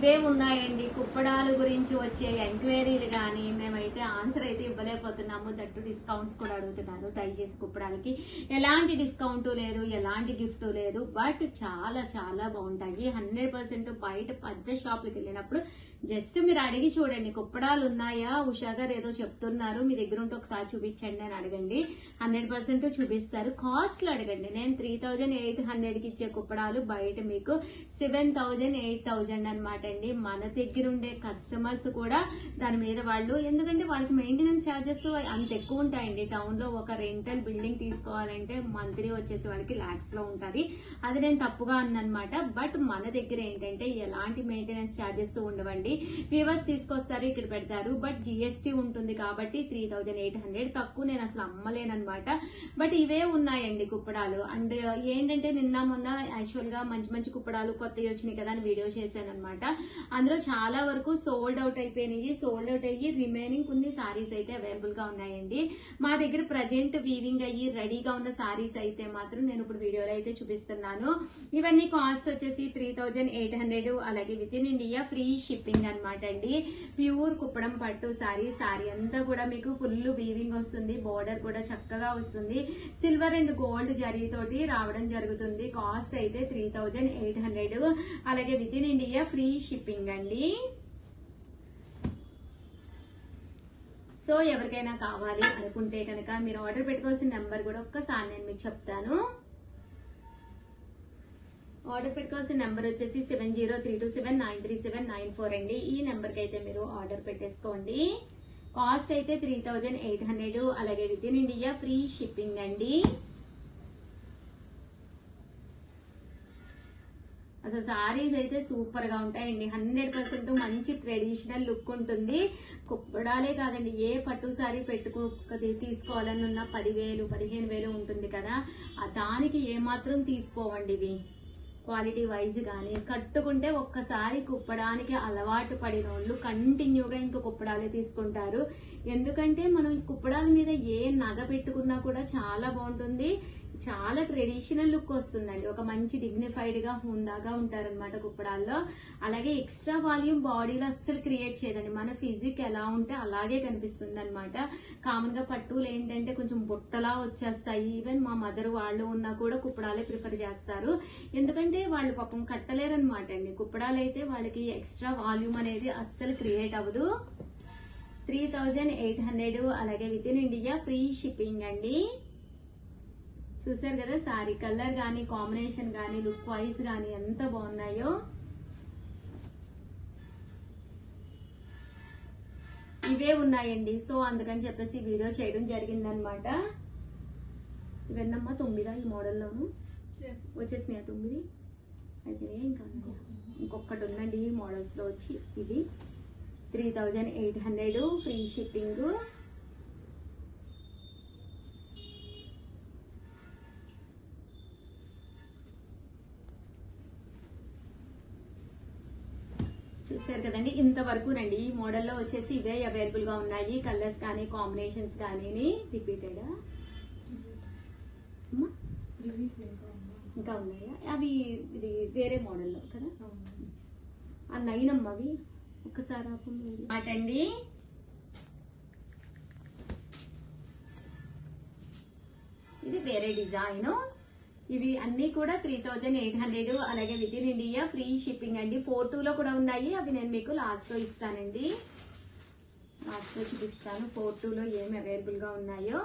ఇవే ఉన్నాయండి. కుప్పడాలు గురించి వచ్చే ఎంక్వైరీలు కానీ మేమైతే ఆన్సర్ అయితే ఇవ్వలేకపోతున్నాము. దట్టు డిస్కౌంట్స్ కూడా అడుగుతున్నారు. దయచేసి కుప్పడాలకి ఎలాంటి డిస్కౌంట్ లేదు, ఎలాంటి గిఫ్ట్ లేదు, బట్ చాలా చాలా బాగుంటాయి. 100% బయట పెద్ద షాప్లకు వెళ్ళినప్పుడు జస్ట్ మీరు అడిగి చూడండి, కుప్పడాలు ఉన్నాయా, ఉషా గారు ఏదో చెప్తున్నారు, మీ దగ్గర ఉంటే ఒకసారి చూపించండి అని అడగండి. 100% చూపిస్తారు. కాస్ట్లు అడగండి. నేను 3800కి ఇచ్చే కుప్పడాలు బయట మీకు 7000 8000 అనమాట అండి. మన దగ్గర ఉండే కస్టమర్స్ కూడా దాని మీద వాళ్ళు, ఎందుకంటే వాళ్ళకి మెయింటెనెన్స్ ఛార్జెస్ అంత ఎక్కువ ఉంటాయండి. టౌన్ లో ఒక రెంటల్ బిల్డింగ్ తీసుకోవాలంటే మంత్లీ వచ్చేసి వాళ్ళకి లాక్స్ లో ఉంటుంది. అది నేను తప్పుగా అన్నమాట. బట్ మన దగ్గర ఏంటంటే ఎలాంటి మెయింటెనెన్స్ ఛార్జెస్ ఉండవండి. వ్యూవర్స్ తీసుకొస్తారు, ఇక్కడ పెడతారు, బట్ జిఎస్టీ ఉంటుంది కాబట్టి 3800 తక్కువ నేను అసలు అమ్మలేనమాట. బట్ ఇవే ఉన్నాయండి కుప్పడాలు. అండ్ ఏంటంటే నిన్న మొన్న యాక్చువల్ గా మంచి మంచి కుప్పడాలు కొత్తవి వచ్చినాయి కదా అని వీడియో చేశాను అనమాట. అందులో చాలా వరకు సోల్డ్ అవుట్ అయిపోయినాయి. సోల్డ్ అవుట్ అయ్యి రిమైనింగ్ కొన్ని సారీస్ అయితే అవైలబుల్ గా ఉన్నాయండి. మా దగ్గర ప్రజెంట్ వీవింగ్ అయ్యి రెడీగా ఉన్న సారీస్ అయితే మాత్రం నేను ఇప్పుడు వీడియోలో అయితే చూపిస్తున్నాను. ఇవన్నీ కాస్ట్ వచ్చేసి 3800, అలాగే with in India free shipping అనమాట అండి. ప్యూర్ కుప్పడం పట్టు సారీ. సారీ అంతా కూడా మీకు ఫుల్ వీవింగ్ వస్తుంది. బోర్డర్ కూడా చక్కగా వస్తుంది. సిల్వర్ అండ్ గోల్డ్ జరీ తోటి రావడం జరుగుతుంది. కాస్ట్ అయితే 3800, అలాగే with in India free shipping అండి. సో ఎవరికైనా కావాలి అనుకుంటే కనుక మీరు ఆర్డర్ పెట్టుకోవాల్సిన నెంబర్ కూడా ఒక్కసారి నేను మీకు చెప్తాను. ఆర్డర్ పెట్టుకోవాల్సిన నెంబర్ వచ్చేసి 7032793794 అండి. ఈ నెంబర్ కి అయితే మీరు ఆర్డర్ పెట్టేసుకోండి. కాస్ట్ అయితే 3800, అలాగే with in India free shipping అండి. అసలు సారీస్ అయితే సూపర్ గా ఉంటాయండి. 100% మంచి ట్రెడిషనల్ లుక్ ఉంటుంది. కుప్పడాలే కాదండి, ఏ పట్టు సారీ తీసుకోవాలనున్న 10,000 15,000 ఉంటుంది కదా, దానికి ఏమాత్రం తీసుకోవండి ఇవి. క్వాలిటీ వైజ్ కానీ కట్టుకుంటే ఒక్కసారి కుప్పడానికి అలవాటు పడిన వాళ్ళు కంటిన్యూగా ఇంకా కుప్పడాలే తీసుకుంటారు. ఎందుకంటే మనం కుప్పడాల మీద ఏ నగ పెట్టుకున్నా కూడా చాలా బాగుంటుంది. చాలా ట్రెడిషనల్ లుక్ వస్తుందండి. ఒక మంచి డిగ్నిఫైడ్ గా హుందాగా ఉంటారనమాట కుప్పడాల్లో. అలాగే ఎక్స్ట్రా వాల్యూమ్ బాడీలో అస్సలు క్రియేట్ చేయదండి. మన ఫిజిక్ ఎలా ఉంటే అలాగే కనిపిస్తుంది అనమాట. కామన్ గా పట్టులు ఏంటంటే కొంచెం బుట్టలా వచ్చేస్తాయి. ఈవెన్ మా మదర్ వాళ్ళు ఉన్నా కూడా కుప్పడాలే ప్రిఫర్ చేస్తారు. ఎందుకంటే వాళ్ళు పాపం కట్టలేరనమాట అండి. కుప్పడాలు అయితే వాళ్ళకి ఎక్స్ట్రా వాల్యూమ్ అనేది అస్సలు క్రియేట్ అవ్వదు. 3800, అలాగే with in India free shipping అండి. చూసారు కదా, సారీ కలర్ గానీ కాంబినేషన్ గానీ లుక్ వైజ్ గానీ ఎంత బాగున్నాయో. ఇవే ఉన్నాయండి. సో అందుకని చెప్పేసి వీడియో చేయడం జరిగిందనమాట. ఇవన్నమ్మా 9 ఈ మోడల్లోను వచ్చేసినాయి. 9 అయిపోయినాయి. ఇంకా ఇంకొకటి ఉందండి ఈ మోడల్స్ లో వచ్చి. ఇవి 3800 ఫ్రీ షిప్పింగ్. చూసారు కదండి, ఇంతవరకునండి. ఈ మోడల్లో వచ్చేసి ఇవే అవైలబుల్ గా ఉన్నాయి. కలర్స్ కానీ కాంబినేషన్స్ కానీ రిపీటెడ్ ఇంకా ఉన్నాయా? అవి ఇది వేరే మోడల్లో కదా అన్నయ్యనమ్మ. అవి ఒక్కసారి అటండి. ఇది వేరే డిజైన్. ఇవి అన్ని కూడా 3800, అలాగే with in India free shipping అండి. 4-2 లో కూడా ఉన్నాయి. అవి నేను మీకు లాస్ట్ లో ఇస్తానండి. లాస్ట్ లో చూపిస్తాను 4-2 లో ఏమి అవైలబుల్ గా ఉన్నాయో.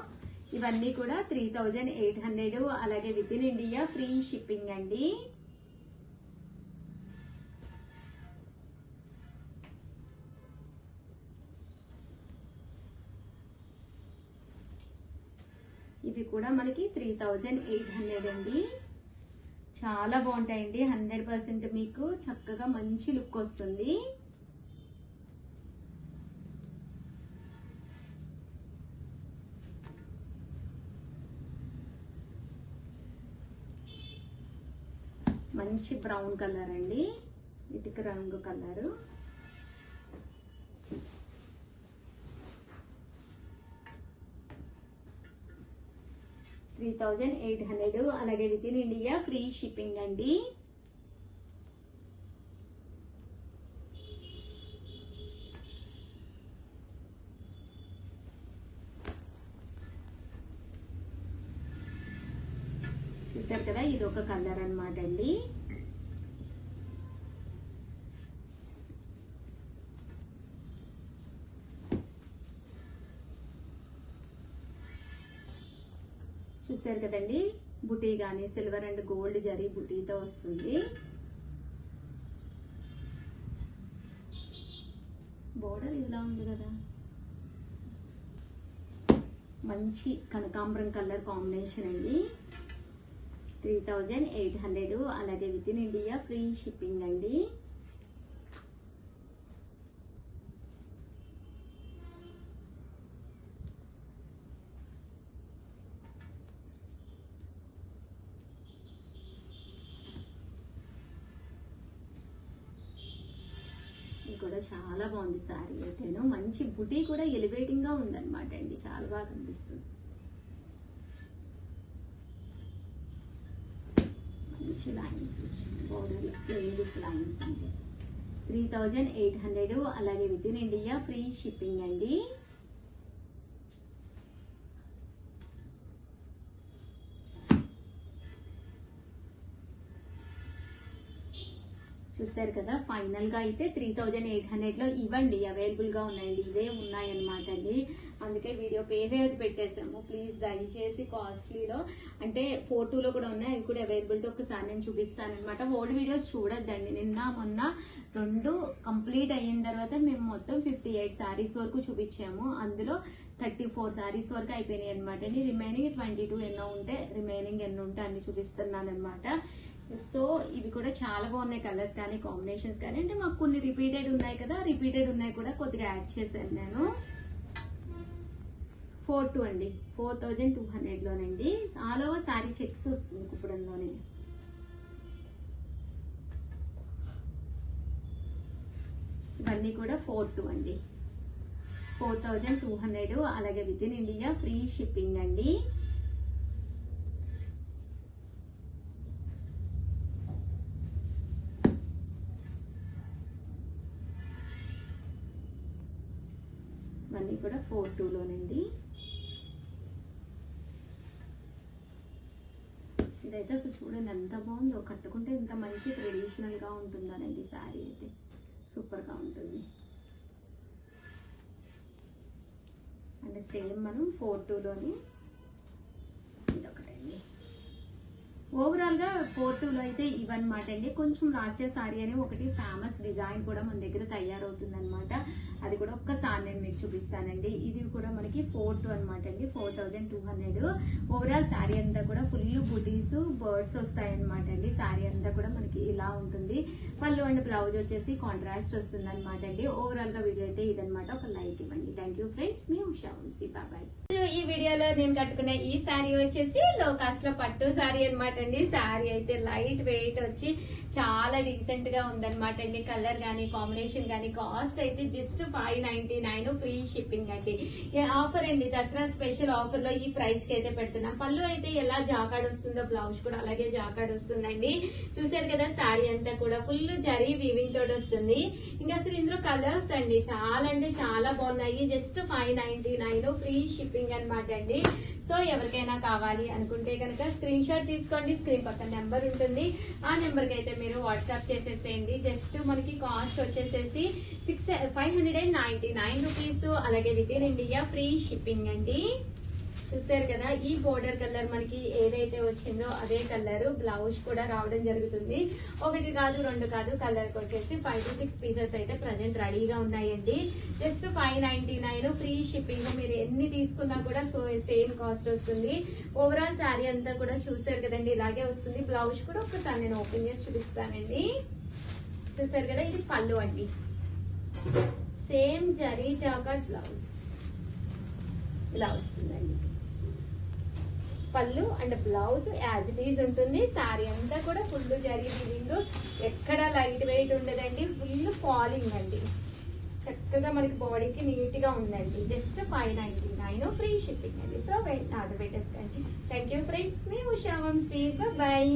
ఇవన్నీ కూడా 3800, అలాగే with in India free shipping అండి. ఇవి కూడా మనకి 3800 అండి. చాలా బాగుంటాయండి. 100% మీకు చక్కగా మంచి లుక్ వస్తుంది. మంచి బ్రౌన్ కలర్ అండి, ఇటుక రంగు కలరు. 3800, అలాగే with in India free shipping అండి. చూసారు కదా, ఇది ఒక కలర్ అన్నమాట అండి. చూసారు కదండి, బుటీ గానీ సిల్వర్ అండ్ గోల్డ్ జరీ బుటీతో వస్తుంది. బోర్డర్ ఇలా ఉంది కదా, మంచి కనకాంబరం కలర్ కాంబినేషన్ అండి. 3800, అలాగే with in India free shipping అండి. ఇది కూడా చాలా బాగుంది సారీ అయితేను. మంచి బుటీ కూడా ఎలివేటింగ్ గా ఉందన్నమాట అండి, చాలా బాగా కనిపిస్తుంది. మంచి లైన్స్ వచ్చింది బోర్డర్, ప్లెయిన్ విత్ లైన్స్ అంటే 3800, అలాగే with in India free shipping అండి. చూసారు కదా, ఫైనల్ గా అయితే 3800 లో ఇవ్వండి అవైలబుల్ గా ఉన్నాయండి. ఇవే ఉన్నాయన్నమాట అండి, అందుకే వీడియో పేరు పెట్టేసాము. ప్లీజ్ దయచేసి కాస్ట్లీలో అంటే 42లో కూడా ఉన్నాయి, అవి కూడా అవైలబిలిటీ ఒకసారి నేను చూపిస్తానమాట. Old videos చూడొద్దండి. నిన్న మొన్న 2 కంప్లీట్ అయిన తర్వాత మేము మొత్తం 58 సారీస్ వరకు చూపించాము. అందులో 34 సారీస్ వరకు అయిపోయినాయి అనమాట అండి. రిమైనింగ్ 22 ఎన్నో ఉంటే రిమైనింగ్ ఎన్నో ఉంటే అన్ని చూపిస్తున్నాను అనమాట. సో ఇవి కూడా చాలా బాగున్నాయి, కలర్స్ కానీ కాంబినేషన్స్ కానీ. అంటే మాకు కొన్ని రిపీటెడ్ ఉన్నాయి కదా, రిపీటెడ్ ఉన్నాయి కూడా కొద్దిగా యాడ్ చేశాను నేను. 42 అండి, 4200 లోనండి. ఆల్ ఓవర్ శారీ చెక్స్ వస్తుంది కుప్పడంలోనే. ఇవన్నీ కూడా 42 అండి, 4200, అలాగే with in India free shipping అండి. ఇవన్నీ కూడా 42 లోనండి. ఇదైతే అసలు చూడండి ఎంత బాగుందో, కట్టుకుంటే ఇంత మంచి ట్రెడిషనల్ గా ఉంటుందనండి. శారీ అయితే సూపర్ గా ఉంటుంది. అంటే సేమ్ మనం 42 లోని ఇదొకటండి. ఓవరాల్ గా 42 లో అయితే ఇవన్నమాట అండి. కొంచెం రాసియా సారీ అని ఒకటి ఫేమస్ డిజైన్ కూడా మన దగ్గర తయారవుతుంది అనమాట. అది కూడా ఒక్కసారి నేను మీకు చూపిస్తానండి. ఇది కూడా మనకి 42 అనమాట అండి, 4200. ఓవరాల్ శారీ అంతా కూడా ఫుల్ బుటీస్ బర్డ్స్ వస్తాయి అనమాట అండి. శారీ అంతా కూడా మనకి ఇలా ఉంటుంది. పళ్ళు అండ్ బ్లౌజ్ వచ్చేసి కాంట్రాస్ట్ వస్తుంది అనమాట అండి. ఓవరాల్ గా వీడియో అయితే ఇదనమాట. ఒక లైక్ ఇవ్వండి. థ్యాంక్ యూ ఫ్రెండ్స్, మీ ఉషా వంశీ, బాయ్. ఈ వీడియోలో నేను కట్టుకున్న ఈ శారీ వచ్చేసి లో కాస్ట్ లో పట్టు శారీ అనమాట అండి. శారీ అయితే లైట్ వెయిట్ వచ్చి చాలా డీసెంట్ గా ఉందన్నమాట అండి. కలర్ గానీ కాంబినేషన్ గానీ. కాస్ట్ అయితే జస్ట్ 599 ఫ్రీ షిప్పింగ్ అండి. ఆఫర్ అండి, దసరా స్పెషల్ ఆఫర్ లో ఈ ప్రైస్ కి అయితే పెడుతున్నాం. పళ్ళు అయితే ఎలా జాకాడ్ వస్తుందో బ్లౌజ్ కూడా అలాగే జాకాడ్ వస్తుందండి. చూసారు కదా, శారీ అంతా కూడా ఫుల్ జరీ వీవింగ్ తోటి వస్తుంది. ఇంకా అసలు ఇందులో కలర్స్ అండి చాలా అంటే చాలా బాగున్నాయి. జస్ట్ 599 ఫ్రీ షిప్పింగ్ అనమాట అండి. సో ఎవరికైనా కావాలి అనుకుంటే కనుక స్క్రీన్ షాట్ తీసుకోండి. స్క్రీన్ పక్కన నెంబర్ ఉంటుంది, ఆ నెంబర్ కి అయితే మీరు వాట్సాప్ చేసేసేయండి. జస్ట్ మనకి కాస్ట్ వచ్చేసేసి 599 రూపీస్, అలాగే with in India free shipping అండి. చూసారు కదా, ఈ బోర్డర్ కలర్ మనకి ఏదైతే వచ్చిందో అదే కలర్ బ్లౌజ్ కూడా రావడం జరుగుతుంది. 1 కాదు 2 కాదు, కలర్ వచ్చేసి 5 to 6 పీసెస్ అయితే ప్రజెంట్ రెడీగా ఉన్నాయండి. Just 599 free shipping. మీరు ఎన్ని తీసుకున్నా కూడా సేమ్ కాస్ట్ వస్తుంది. ఓవరాల్ శారీ అంతా కూడా చూసారు కదండి, ఇలాగే వస్తుంది. బ్లౌజ్ కూడా ఒకసారి నేను ఓపెన్ చేసి చూపిస్తానండి. చూసారు కదా, ఇది పళ్ళు అండి. సేమ్ జరీ జాకెట్ బ్లౌజ్ ఇలా వస్తుందండి. పళ్ళు and blouse as it is ఉంటుంది. శారీ అంతా కూడా ఫుల్ జరీ వీవింగ్, ఎక్కడ లైట్ వెయిట్ ఉండదండి. ఫుల్ ఫాలింగ్ అండి. చక్కగా మనకి బాడీకి నీట్ గా ఉందండి. జస్ట్ 599 ఫ్రీ షిప్పింగ్ అండి. సో ఆర్డర్ పెట్టేసుకోండి. థ్యాంక్ యూ ఫ్రెండ్స్, మీ ఉషా వంశీ, బాయ్.